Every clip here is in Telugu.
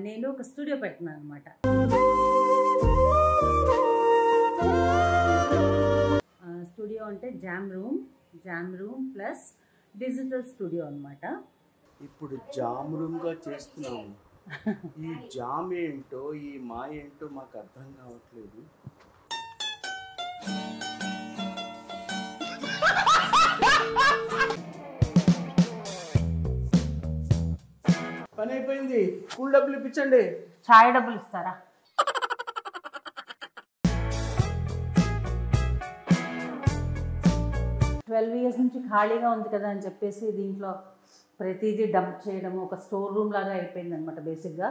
నేను ఒక స్టూడియో పెడుతున్నాను అనమాట. స్టూడియో అంటే jam room plus digital studio అనమాట. ఇప్పుడు జామ్ రూమ్గా చేస్తున్నాము. ఈ జామ్ ఏంటో ఈ మా ఏంటో మాకు అర్థం కావట్లేదు. పని అయిపోయింది. కూల్ డబ్బులు ఇప్పించండి. చాయ్ డబ్బులు ఇస్తారా? ట్వెల్వ్ ఇయర్స్ నుంచి ఖాళీగా ఉంది కదా అని చెప్పేసి దీంట్లో ప్రతిదీ డంప్ చేయడం ఒక స్టోర్ రూమ్ లాగా అయిపోయింది అనమాట బేసిక్గా.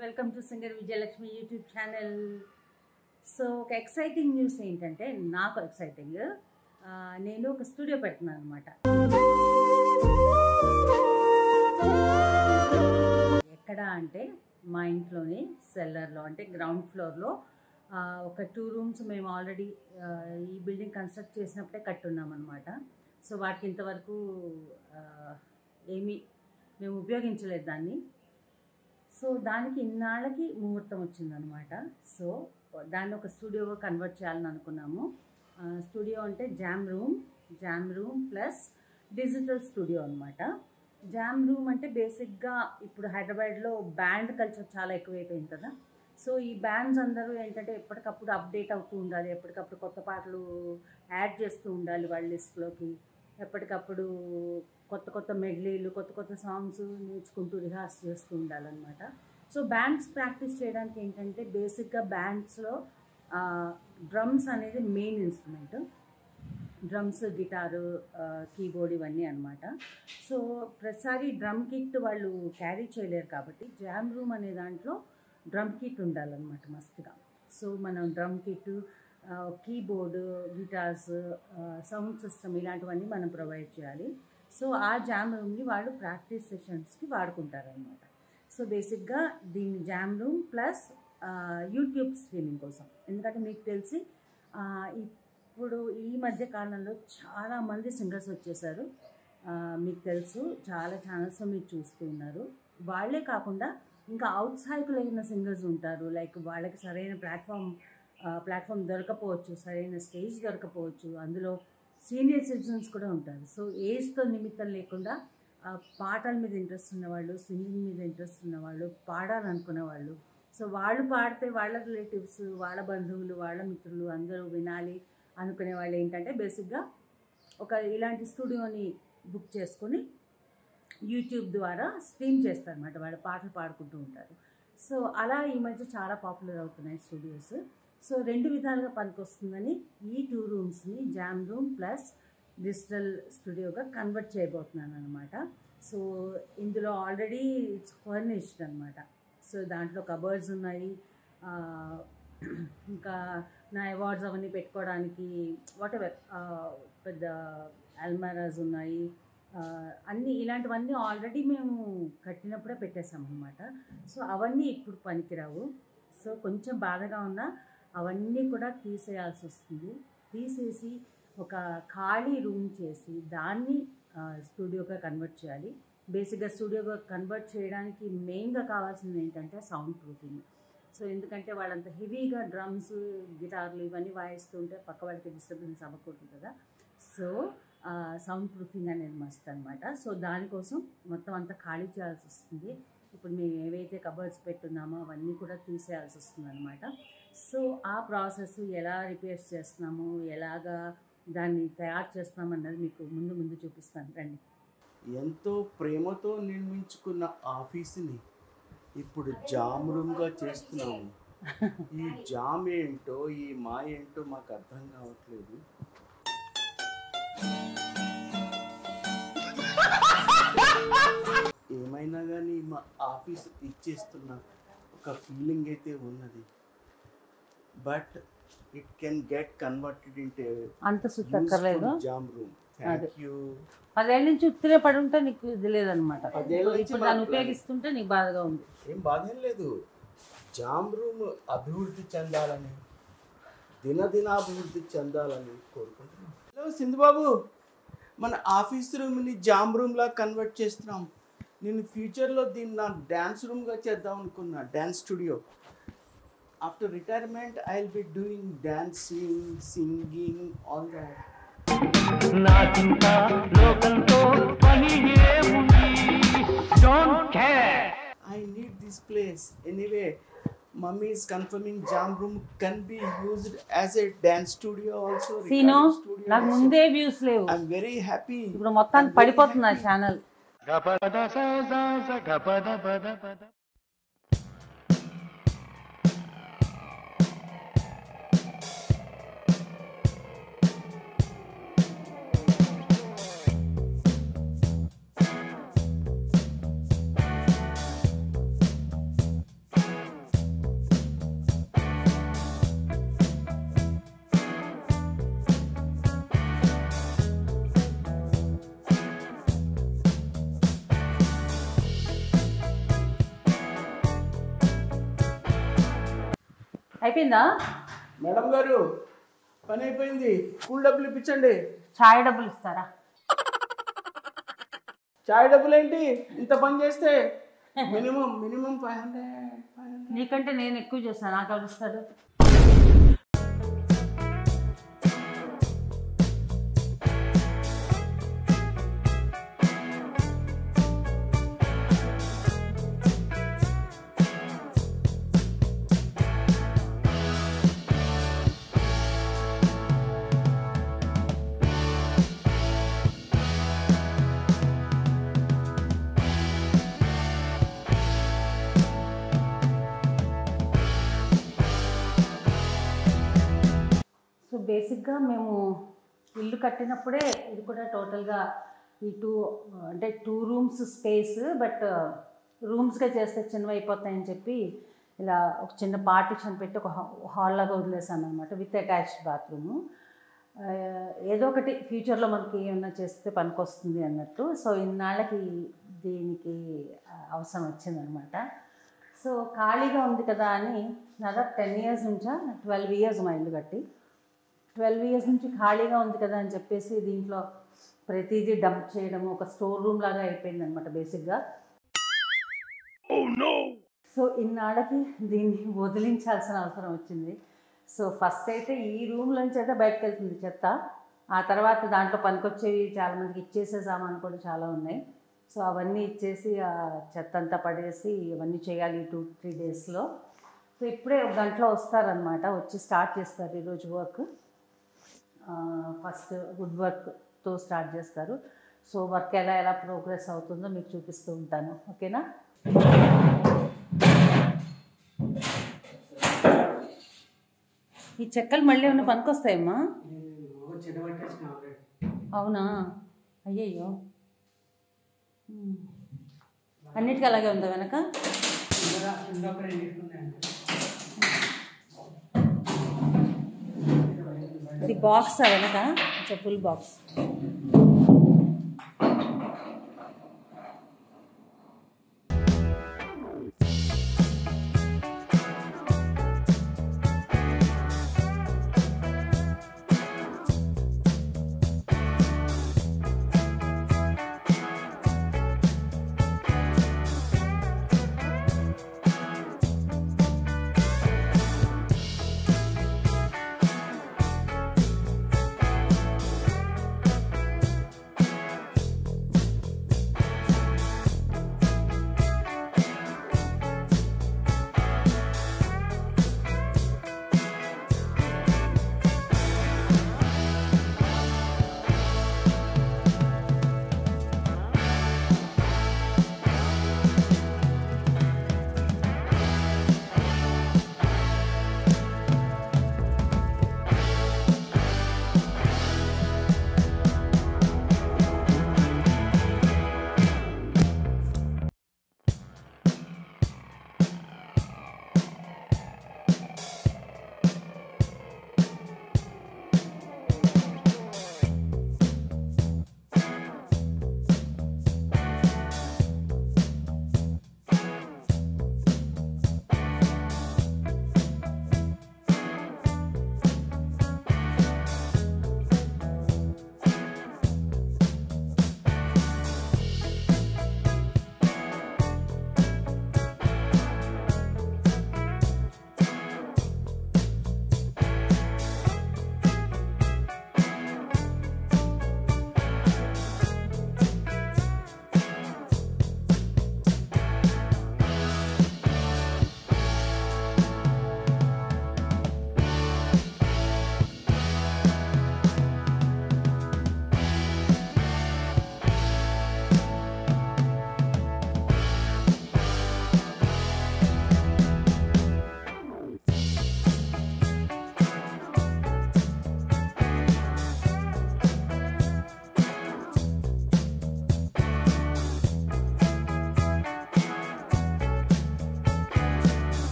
Welcome to singer Vijayalakshmi YouTube channel. So ఒక ఎక్సైటింగ్ న్యూస్ ఏంటంటే, నాకు ఎక్సైటింగ్, నేను ఒక స్టూడియో పెడుతున్నాను అనమాట. ఎక్కడ అంటే మా ఇంట్లోనే సెల్లర్లో, అంటే గ్రౌండ్ ఫ్లోర్లో ఒక 2 రూమ్స్ మేము ఆల్రెడీ ఈ బిల్డింగ్ కన్స్ట్రక్ట్ చేసినప్పుడే కట్టున్నాం అనమాట. సో వాటికి ఇంతవరకు ఏమీ మేము ఉపయోగించలేదు దాన్ని. సో దానికి ఇన్నాళ్ళకి ముహూర్తం వచ్చిందనమాట. సో దాన్ని ఒక స్టూడియోగా కన్వర్ట్ చేయాలని అనుకున్నాము. స్టూడియో అంటే jam room plus digital studio అనమాట. జామ్ రూమ్ అంటే బేసిక్గా ఇప్పుడు హైదరాబాద్లో బ్యాండ్ కల్చర్ చాలా ఎక్కువైపోయింది కదా. సో ఈ బ్యాండ్స్ అందరూ ఏంటంటే ఎప్పటికప్పుడు అప్డేట్ అవుతూ ఉండాలి, ఎప్పటికప్పుడు కొత్త పాటలు యాడ్ చేస్తూ ఉండాలి వాళ్ళ లిస్ట్లోకి, ఎప్పటికప్పుడు కొత్త మెడ్లీలు, కొత్త సాంగ్స్ నేర్చుకుంటూ రిహార్స్ చేస్తూ ఉండాలన్నమాట. సో బ్యాండ్స్ ప్రాక్టీస్ చేయడానికి ఏంటంటే బేసిక్గా బ్యాండ్స్లో డ్రమ్స్ అనేది main instrument. Drums, guitar, keyboard ఇవన్నీ అనమాట. సో ప్రతిసారి డ్రమ్ కిట్ వాళ్ళు క్యారీ చేయలేరు కాబట్టి జామ్ రూమ్ అనే దాంట్లో డ్రమ్ కిట్ ఉండాలన్నమాట మస్తుగా. సో మనం drum kit, keyboard, guitars, sound system ఇలాంటివన్నీ మనం ప్రొవైడ్ చేయాలి. సో ఆ జామ్ రూమ్ని వాళ్ళు ప్రాక్టీస్ సెషన్స్కి వాడుకుంటారనమాట. సో బేసిక్గా దీన్ని jam room plus YouTube streaming కోసం. ఎందుకంటే మీకు తెలిసి ఇప్పుడు ఈ మధ్య కాలంలో చాలామంది సింగర్స్ వచ్చేసారు, మీకు తెలుసు, చాలా ఛానల్స్లో మీరు చూస్తూ ఉన్నారు. వాళ్ళే కాకుండా ఇంకా ఔత్సాహికులైన సింగర్స్ ఉంటారు. లైక్ వాళ్ళకి సరైన ప్లాట్ఫామ్ దొరకపోవచ్చు, సరైన స్టేజ్ దొరకపోవచ్చు. అందులో సీనియర్ సిటిజన్స్ కూడా ఉంటారు. సో ఏజ్తో నిమిత్తం లేకుండా పాటల మీద ఇంట్రెస్ట్ ఉన్నవాళ్ళు, సింగింగ్ మీద ఇంట్రెస్ట్ ఉన్నవాళ్ళు, పాడాలనుకునే వాళ్ళు, సో వాళ్ళు పాడితే వాళ్ళ రిలేటివ్స్, వాళ్ళ బంధువులు, వాళ్ళ మిత్రులు అందరూ వినాలి అనుకునే వాళ్ళు ఏంటంటే బేసిక్గా ఒక ఇలాంటి స్టూడియోని బుక్ చేసుకొని యూట్యూబ్ ద్వారా స్ట్రీమ్ చేస్తారన్నమాట. వాళ్ళు పాటలు పాడుకుంటూ ఉంటారు. సో అలా ఈ మధ్య చాలా పాపులర్ అవుతున్నాయి స్టూడియోస్. సో 2 విధాలుగా పనికొస్తుందని ఈ 2 రూమ్స్ని జామ్ రూమ్ ప్లస్ డిజిటల్ స్టూడియోగా కన్వర్ట్ చేయబోతున్నాను అనమాట. సో ఇందులో ఆల్రెడీ ఇట్స్ ఫర్నిష్డ్ అనమాట. సో దాంట్లో కబర్డ్స్ ఉన్నాయి, ఇంకా నా అవార్డ్స్ అవన్నీ పెట్టుకోవడానికి వాటెవర్ పెద్ద అల్మారాస్ ఉన్నాయి, అన్నీ ఇలాంటివన్నీ ఆల్రెడీ మేము కట్టినప్పుడే పెట్టేసామన్నమాట. సో అవన్నీ ఇప్పుడు పనికిరావు. సో కొంచెం బాధగా ఉన్నా అవన్నీ కూడా తీసేయాల్సి వస్తుంది. తీసేసి ఒక ఖాళీ రూమ్ చేసి దాన్ని స్టూడియోగా కన్వర్ట్ చేయాలి. బేసిక్గా స్టూడియోగా కన్వర్ట్ చేయడానికి మెయిన్గా కావాల్సింది ఏంటంటే సౌండ్ ప్రూఫింగ్. సో ఎందుకంటే వాళ్ళంత హెవీగా డ్రమ్స్, గిటార్లు ఇవన్నీ వాయిస్తుంటే పక్క వాళ్ళకి డిస్టర్బెన్స్ అవ్వకూడదు కదా. సో సౌండ్ ప్రూఫింగ్ అనేది మస్ట్ అనమాట. సో దానికోసం మొత్తం అంతా ఖాళీ చేయాల్సి వస్తుంది. ఇప్పుడు మేము ఏవైతే కబర్డ్స్ పెట్టున్నామో అవన్నీ కూడా తీసేయాల్సి వస్తుంది అనమాట. సో ఆ ప్రాసెస్ ఎలా రిపేర్స్ చేస్తున్నాము, ఎలాగా దాన్ని తయారు చేస్తున్నాం అన్నది మీకు ముందు చూపిస్తాను రండి. ఎంతో ప్రేమతో నిర్మించుకున్న ఆఫీసుని ఇప్పుడు జామ్ రూమ్గా చేస్తున్నాము. ఈ జామ్ ఏంటో ఈ మాయ ఏంటో మాకు అర్థం కావట్లేదు. ఏమైనా కానీ మా ఆఫీస్ ఇచ్చేస్తున్న ఒక ఫీలింగ్ అయితే ఉన్నది. But it can get converted ఇంటే అంత సుత్తక్కర్లేదు. Jam room. Thank you. 10 ఏళ్ళ నుంచి ఉత్తిరే పడి ఉంటే నీకు ఇది లేదనమాట. ఇప్పుడు దాన్ని ఉపయోగిస్తుంటే నీకు బాధగా ఉంది. ఏం బాధ ఏం లేదు. జామ్ రూమ్ అభివృద్ధి చెందాలని, దినదినాభివృద్ధి చెందాలని కోరుకుంటున్నాం. హలో సింధుబాబు, మన ఆఫీస్ రూమ్ని జామ్ రూమ్లా కన్వర్ట్ చేస్తున్నాం. నేను ఫ్యూచర్లో దీన్ని నా డ్యాన్స్ రూమ్గా చేద్దాం అనుకున్నా, dance studio. After retirement I will be doing dancing, singing, all that. నాకింకా లోకంతో పని ఏముంది, don't care. I need this place. Anyway, Mummy is confirming Jam Room can be used as a dance studio also. Sino నాకు ముందే వ్యూస్ లేవు. I'm very happy. ఇప్పుడు మొత్తానికి పడిపోతుంది ఆ ఛానల్. అయిపోయిందా మేడం గారు? పని అయిపోయింది. కూల్ డబ్బులు ఇప్పించండి. చాయ్ డబ్బులు ఇస్తారా? చాయ్ డబ్బులు ఏంటి? ఇంత పని చేస్తే మినిమం 500. నీకంటే నేను ఎక్కువ చేస్తాను, నాకు ఎవరు ఇస్తారు? సో బేసిక్గా మేము ఇల్లు కట్టినప్పుడే ఇది కూడా టోటల్గా ఈ టూ రూమ్స్ స్పేస్, బట్ రూమ్స్గా చేస్తే చిన్నవి అయిపోతాయని చెప్పి ఇలా ఒక చిన్న పార్టిషన్ పెట్టి ఒక హాల్ లాగా వదిలేసాను అనమాట, విత్ అటాచ్డ్ బాత్రూము. ఏదో ఒకటి ఫ్యూచర్లో మనకి ఏమన్నా చేస్తే పనికొస్తుంది అన్నట్టు. సో ఇన్నాళ్ళకి దీనికి అవసరం వచ్చిందనమాట. సో ఖాళీగా ఉంది కదా అని దాదాపు 10 years నుంచా 12 years మా ఇల్లు కట్టి 12 years నుంచి ఖాళీగా ఉంది కదా అని చెప్పేసి దీంట్లో ప్రతిదీ డంప్ చేయడం ఒక స్టోర్ రూమ్ లాగా అయిపోయింది అనమాట బేసిక్గా. సో ఇన్నాళ్ళకి దీన్ని వదిలించాల్సిన అవసరం వచ్చింది. సో ఫస్ట్ అయితే ఈ రూమ్లోంచి అయితే బయటకు వెళ్తుంది చెత్త. ఆ తర్వాత దాంట్లో పనికొచ్చేవి చాలామందికి ఇచ్చేసే సామాను కూడా చాలా ఉన్నాయి. సో అవన్నీ ఇచ్చేసి ఆ చెత్త అంతా పడేసి ఇవన్నీ చేయాలి 2-3 daysలో. సో ఇప్పుడే 1 గంటలో వస్తారనమాట, వచ్చి స్టార్ట్ చేస్తారు ఈరోజు వర్క్. ఫస్ట్ వుడ్ వర్క్తో స్టార్ట్ చేస్తారు. సో వర్క్ ఎలా ప్రోగ్రెస్ అవుతుందో మీకు చూపిస్తూ ఉంటాను, ఓకేనా? ఈ చెక్కలు మళ్ళీ ఏమైనా పనికొస్తాయమ్మా? అవునా? అయ్యయ్యో, అన్నిటికీ అలాగే ఉందా వెనక? ఇది బాక్స్ వెనక, ఫుల్ బాక్స్.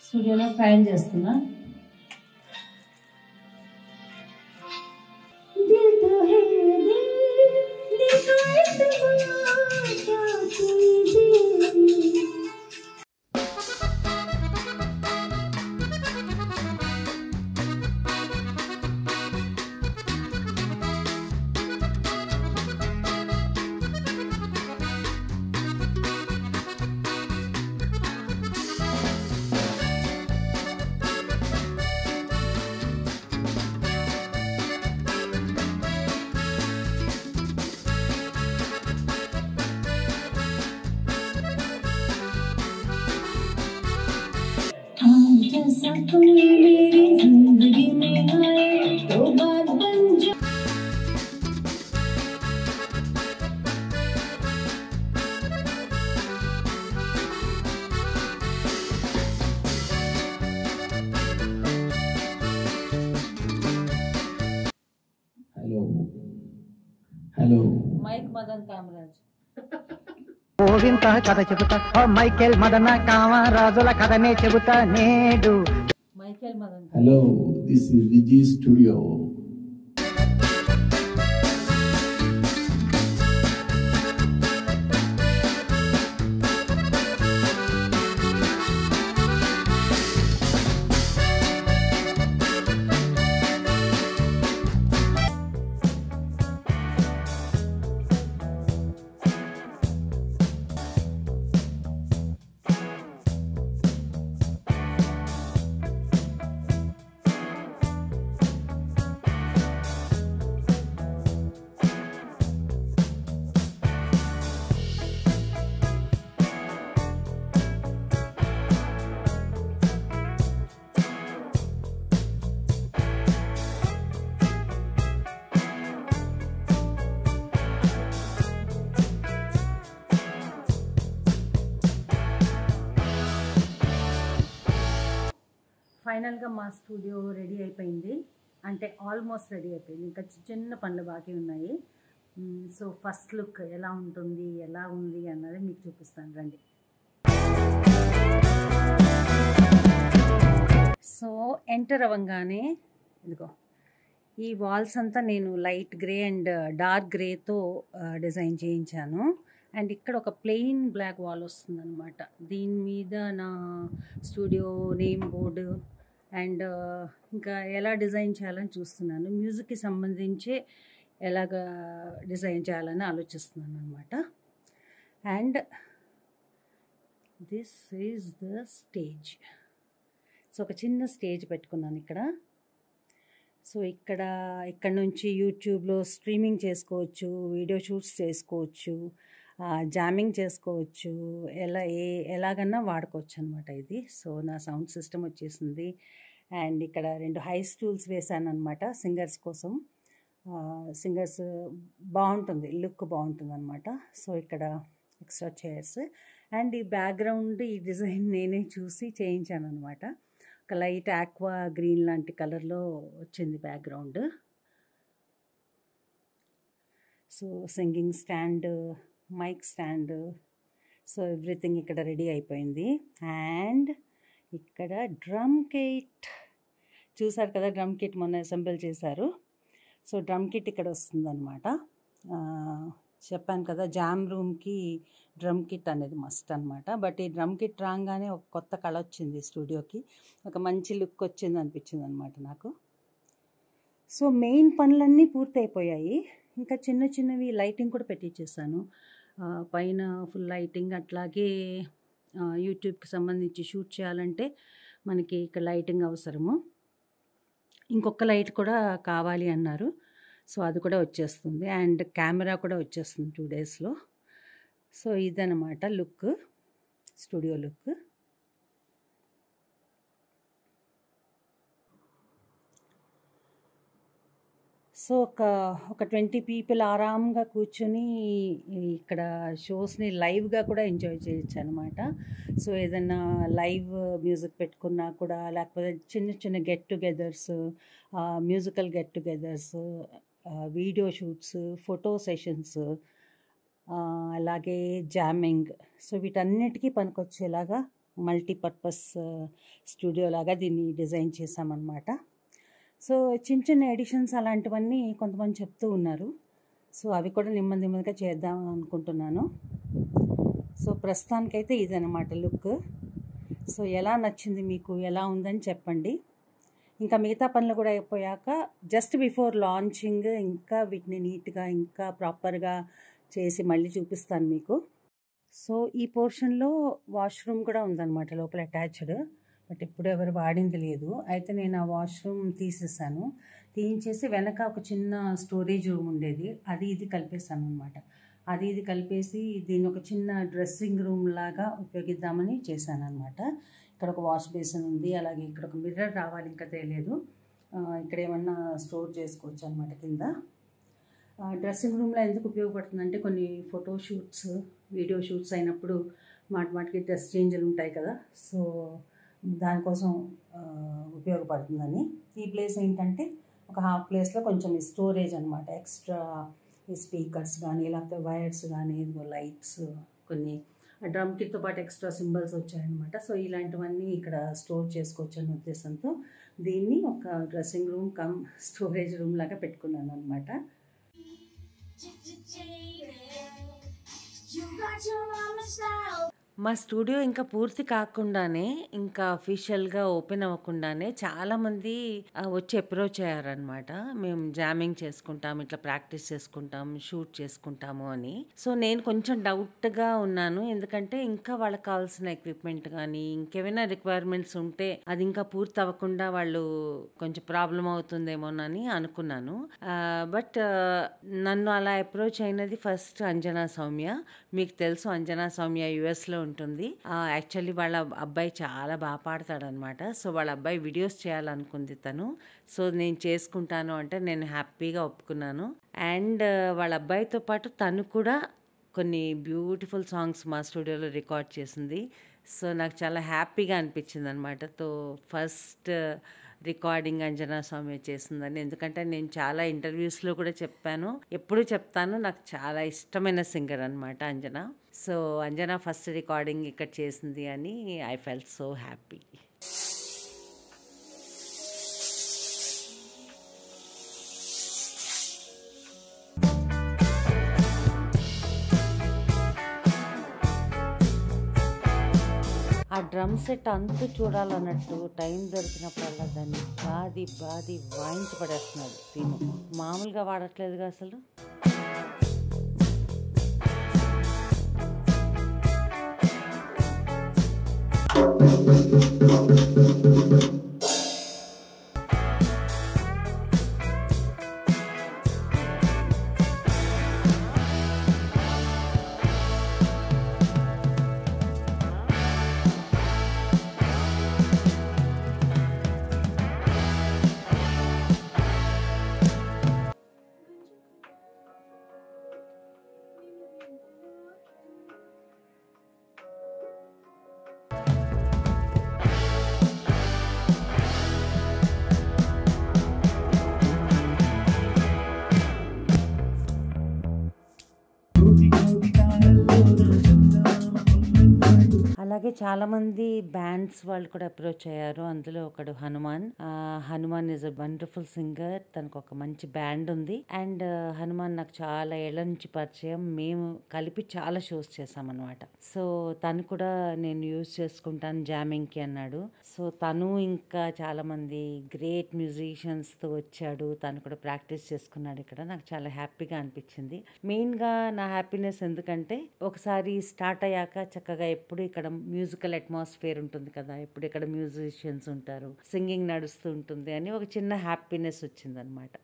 స్టూడియోలో ట్రయల్ చేస్తున్నా. Hello Mike Madan Kamaraj. గోవింద కథ చెబుతా, మైకేల్ మదన కామరాజుల కథనే చెబుతా నేడు. Michael Madan. Hello, this is Viji studio. ఫైనల్గా మా స్టూడియో రెడీ అయిపోయింది, అంటే ఆల్మోస్ట్ రెడీ అయిపోయింది. ఇంకా చిన్న పనులు బాకీ ఉన్నాయి. సో ఫస్ట్ లుక్ ఎలా ఉంటుంది, ఎలా ఉంది అన్నది మీకు చూపిస్తాను రండి. సో ఎంటర్ అవ్వగానే ఇదిగో ఈ వాల్స్ అంతా నేను లైట్ గ్రే అండ్ డార్క్ గ్రేతో డిజైన్ చేయించాను. అండ్ ఇక్కడ ఒక ప్లెయిన్ బ్లాక్ వాల్ వస్తుందన్నమాట. దీని మీద నా స్టూడియో నేమ్ బోర్డు అండ్ ఇంకా ఎలా డిజైన్ చేయాలని చూస్తున్నాను. మ్యూజిక్కి సంబంధించి ఎలాగ డిజైన్ చేయాలని ఆలోచిస్తున్నాను అనమాట. And this is the stage. So ఒక చిన్న స్టేజ్ పెట్టుకున్నాను ఇక్కడ. సో ఇక్కడ నుంచి యూట్యూబ్లో స్ట్రీమింగ్ చేసుకోవచ్చు, వీడియో షూట్స్ చేసుకోవచ్చు, జామింగ్ చేసుకోవచ్చు, ఎలాగన్నా వాడుకోవచ్చు అనమాట ఇది. సో నా సౌండ్ సిస్టమ్ వచ్చేసింది. అండ్ ఇక్కడ 2 హై స్టూల్స్ వేసాను అనమాట సింగర్స్ కోసం. సింగర్స్ బాగుంటుంది, లుక్ బాగుంటుంది అనమాట. సో ఇక్కడ ఎక్స్ట్రా చైర్స్ అండ్ ఈ బ్యాక్గ్రౌండ్, ఈ డిజైన్ నేనే చూసి చేయించాను అనమాట. ఒక లైట్ ఆక్వా గ్రీన్ లాంటి కలర్లో వచ్చింది background. So singing stand, mic stand, so everything ఇక్కడ రెడీ అయిపోయింది. అండ్ ఇక్కడ డ్రమ్ కిట్ చూసారు కదా, డ్రమ్ కిట్ మొన్న అసెంబుల్ చేశారు. సో డ్రమ్ కిట్ ఇక్కడ వస్తుందన్నమాట. చెప్పాను కదా, జామ్ రూమ్కి డ్రమ్ కిట్ అనేది మస్ట్ అనమాట. బట్ ఈ డ్రమ్ కిట్ రాగానే ఒక కొత్త కళ వచ్చింది స్టూడియోకి, ఒక మంచి లుక్ వచ్చింది అనిపించింది అనమాట నాకు. సో మెయిన్ పనులన్నీ పూర్తయిపోయాయి. ఇంకా చిన్నవి లైటింగ్ కూడా పెట్టించేసాను పైన, ఫుల్ లైటింగ్. అట్లాగే యూట్యూబ్కి సంబంధించి షూట్ చేయాలంటే మనకి ఇక్కడ లైటింగ్ అవసరము. ఇంకొక లైట్ కూడా కావాలి అన్నారు. సో అది కూడా వచ్చేస్తుంది. అండ్ కెమెరా కూడా వచ్చేస్తుంది 2 డేస్లో. సో ఇదన్నమాట లుక్, స్టూడియో లుక్. సో ఒక 20 పీపుల్ ఆరాంగా కూర్చొని ఇక్కడ షోస్ని లైవ్గా కూడా ఎంజాయ్ చేయొచ్చు అనమాట. సో ఏదైనా లైవ్ మ్యూజిక్ పెట్టుకున్నా కూడా, లేకపోతే చిన్న get togethers, musical get togethers, video shoots, photo sessions, అలాగే జామింగ్, సో వీటన్నిటికీ పనికొచ్చేలాగా మల్టీపర్పస్ స్టూడియో లాగా దీన్ని డిజైన్ చేసామన్నమాట. సో చిన్న చిన్న ఎడిషన్స్ అలాంటివన్నీ కొంతమంది చెప్తూ ఉన్నారు. సో అవి కూడా నెమ్మదిగా చేద్దాం అనుకుంటున్నాను. సో ప్రస్తుతానికైతే ఇదన్నమాట లుక్. సో ఎలా నచ్చింది మీకు, ఎలా ఉందని చెప్పండి. ఇంకా మిగతా పనులు కూడా అయిపోయాక జస్ట్ బిఫోర్ లాంచింగ్ ఇంకా వీటిని నీట్గా ఇంకా ప్రాపర్గా చేసి మళ్ళీ చూపిస్తాను మీకు. సో ఈ పోర్షన్లో వాష్రూమ్ కూడా ఉందన్నమాట లోపల అటాచ్డ్. బట్ ఇప్పుడు ఎవరు వాడింది లేదు. అయితే నేను ఆ వాష్రూమ్ తీసేసాను. తీయించేసి వెనక ఒక చిన్న స్టోరేజ్ రూమ్ ఉండేది, అది ఇది కలిపేసాను అనమాట. అది ఇది కలిపేసి దీన్ని ఒక చిన్న డ్రెస్సింగ్ రూమ్ లాగా ఉపయోగిద్దామని చేశాను అనమాట. ఇక్కడ ఒక వాష్ బేసిన్ ఉంది, అలాగే ఇక్కడ ఒక మిర్రర్ రావాలి, ఇంకా తెలియదు. ఇక్కడ ఏమన్నా స్టోర్ చేసుకోవచ్చు అనమాట కింద. డ్రెస్సింగ్ రూమ్లో ఎందుకు ఉపయోగపడుతుందంటే కొన్ని ఫోటో షూట్స్, వీడియో షూట్స్ అయినప్పుడు మాటికి డ్రెస్ చేంజ్లు ఉంటాయి కదా, సో దానికోసం ఉపయోగపడుతుందని. ఈ ప్లేస్ ఏంటంటే ఒక హాఫ్ ప్లేస్లో కొంచెం స్టోరేజ్ అనమాట, ఎక్స్ట్రా ఈ స్పీకర్స్ కానీ లేకపోతే వైర్స్ కానీ లైట్స్, కొన్ని డ్రమ్ కిట్తో పాటు ఎక్స్ట్రా సింబల్స్ వచ్చాయన్నమాట. సో ఇలాంటివన్నీ ఇక్కడ స్టోర్ చేసుకోవచ్చు అనే ఉద్దేశంతో దీన్ని ఒక dressing room come storage room లాగా పెట్టుకున్నాను అనమాట. మా స్టూడియో ఇంకా పూర్తి కాకుండానే, ఇంకా అఫీషియల్గా ఓపెన్ అవ్వకుండానే చాలామంది వచ్చి అప్రోచ్ అయ్యారనమాట. మేము జామింగ్ చేసుకుంటాం, ఇట్లా ప్రాక్టీస్ చేసుకుంటాం, షూట్ చేసుకుంటాము అని. సో నేను కొంచెం డౌట్గా ఉన్నాను, ఎందుకంటే ఇంకా వాళ్ళకి కావాల్సిన ఎక్విప్మెంట్ కానీ ఇంకేమైనా రిక్వైర్మెంట్స్ ఉంటే అది ఇంకా పూర్తి అవ్వకుండా వాళ్ళు కొంచెం ప్రాబ్లం అవుతుందేమోనని అనుకున్నాను. బట్ నన్ను అలా అప్రోచ్ అయినది ఫస్ట్ అంజనా సౌమ్య. మీకు తెలుసు అంజనా సౌమ్య యుఎస్లో ఉంటుంది. యాక్చువల్లీ వాళ్ళ అబ్బాయి చాలా బాగా పాడతాడనమాట. సో వాళ్ళ అబ్బాయి వీడియోస్ చేయాలనుకుంది తను. సో నేను చేసుకుంటాను అంటే నేను హ్యాపీగా ఒప్పుకున్నాను. అండ్ వాళ్ళ అబ్బాయితో పాటు తను కూడా కొన్ని బ్యూటిఫుల్ సాంగ్స్ మా స్టూడియోలో రికార్డ్ చేసింది. సో నాకు చాలా హ్యాపీగా అనిపించింది అనమాట. So first recording Anjana Soumya చేసిందని. ఎందుకంటే నేను చాలా ఇంటర్వ్యూస్లో కూడా చెప్పాను, ఎప్పుడు చెప్తాను, నాకు చాలా ఇష్టమైన సింగర్ అనమాట Anjana. So Anjana first recording ఇక్కడ చేసింది అని ఐ ఫెల్ట్ సో హ్యాపీ. ఆ డ్రమ్ సెట్ అంతు చూడాలన్నట్టు టైం దొరికినప్పుడల్లా దాన్ని బాది వాయించి పడేస్తున్నాడు తిను. మామూలుగా వాడట్లేదుగా అసలు. అలాగే చాలామంది బ్యాండ్స్ వాళ్ళు కూడా అప్రోచ్ అయ్యారు. అందులో ఒకడు Hanuman. Hanuman is a wonderful singer. తనకు ఒక మంచి బ్యాండ్ ఉంది. అండ్ హనుమాన్ నాకు చాలా ఏళ్ల నుంచి పరిచయం. మేము కలిపి చాలా షోస్ చేసామన్నమాట. సో తను కూడా నేను యూజ్ చేసుకుంటాను జామింగ్కి అన్నాడు. సో తను ఇంకా చాలామంది గ్రేట్ మ్యూజిషియన్స్తో వచ్చాడు. తను కూడా ప్రాక్టీస్ చేసుకున్నాడు ఇక్కడ. నాకు చాలా హ్యాపీగా అనిపించింది. మెయిన్గా నా హ్యాపీనెస్ ఎందుకంటే ఒకసారి స్టార్ట్ అయ్యాక చక్కగా ఎప్పుడు ఇక్కడ మ్యూజికల్ అట్మాస్ఫియర్ ఉంటుంది కదా, ఇప్పుడు ఇక్కడ మ్యూజిషియన్స్ ఉంటారు, సింగింగ్ నడుస్తూ ఉంటుంది అని ఒక చిన్న హ్యాపీనెస్ వచ్చిందనమాట.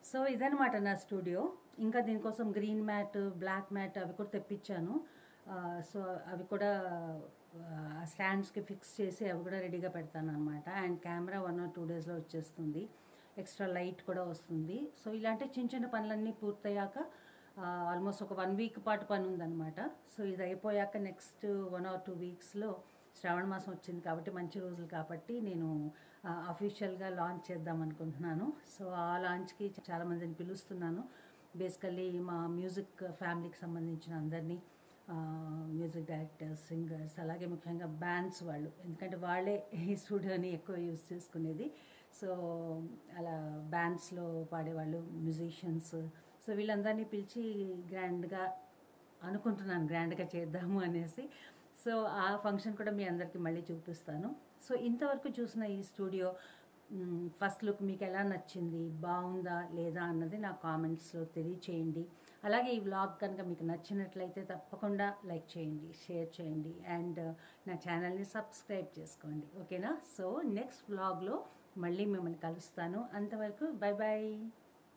సో ఇదనమాట నా స్టూడియో. ఇంకా దీనికోసం గ్రీన్ మ్యాట్, బ్లాక్ మ్యాట్ అవి కూడా తెప్పించాను. సో అవి కూడా స్టాండ్స్కి ఫిక్స్ చేసి అవి కూడా రెడీగా పెడతాను అనమాట. అండ్ కెమెరా 1 or 2 డేస్లో వచ్చేస్తుంది. ఎక్స్ట్రా లైట్ కూడా వస్తుంది. సో ఇలాంటి చిన్న చిన్న పనులన్నీ పూర్తయ్యాక ఆల్మోస్ట్ ఒక 1 వీక్ పాటు పని ఉందన్నమాట. సో ఇది అయిపోయాక నెక్స్ట్ 1 or 2 వీక్స్లో శ్రావణ మాసం వచ్చింది కాబట్టి మంచి రోజులు కాబట్టి నేను అఫీషియల్గా లాంచ్ చేద్దాం అనుకుంటున్నాను. సో ఆ లాంచ్కి చాలామందిని పిలుస్తున్నాను. బేసికల్లీ మా మ్యూజిక్ ఫ్యామిలీకి సంబంధించిన అందరినీ, మ్యూజిక్ డైరెక్టర్స్, సింగర్స్, అలాగే ముఖ్యంగా బ్యాండ్స్ వాళ్ళు, ఎందుకంటే వాళ్ళే ఈ స్టూడియోని ఎక్కువ యూజ్ చేసుకునేది. సో అలా బ్యాండ్స్లో పాడేవాళ్ళు, మ్యూజిషియన్స్, సో వీళ్ళందరినీ పిలిచి గ్రాండ్గా చేద్దాము అనేసి. సో ఆ ఫంక్షన్ కూడా మీ అందరికీ మళ్ళీ చూపిస్తాను. సో ఇంతవరకు చూసిన ఈ స్టూడియో ఫస్ట్ లుక్ మీకు ఎలా నచ్చింది, బాగుందా లేదా అన్నది నా కామెంట్స్లో తెలియచేయండి. అలాగే ఈ వ్లాగ్ కనుక మీకు నచ్చినట్లయితే తప్పకుండా లైక్ చేయండి, షేర్ చేయండి, అండ్ నా ఛానల్ని సబ్స్క్రైబ్ చేసుకోండి. ఓకేనా? సో నెక్స్ట్ వ్లాగ్లో మళ్ళీ మిమ్మల్ని కలుస్తాను. అంతవరకు బై బాయ్.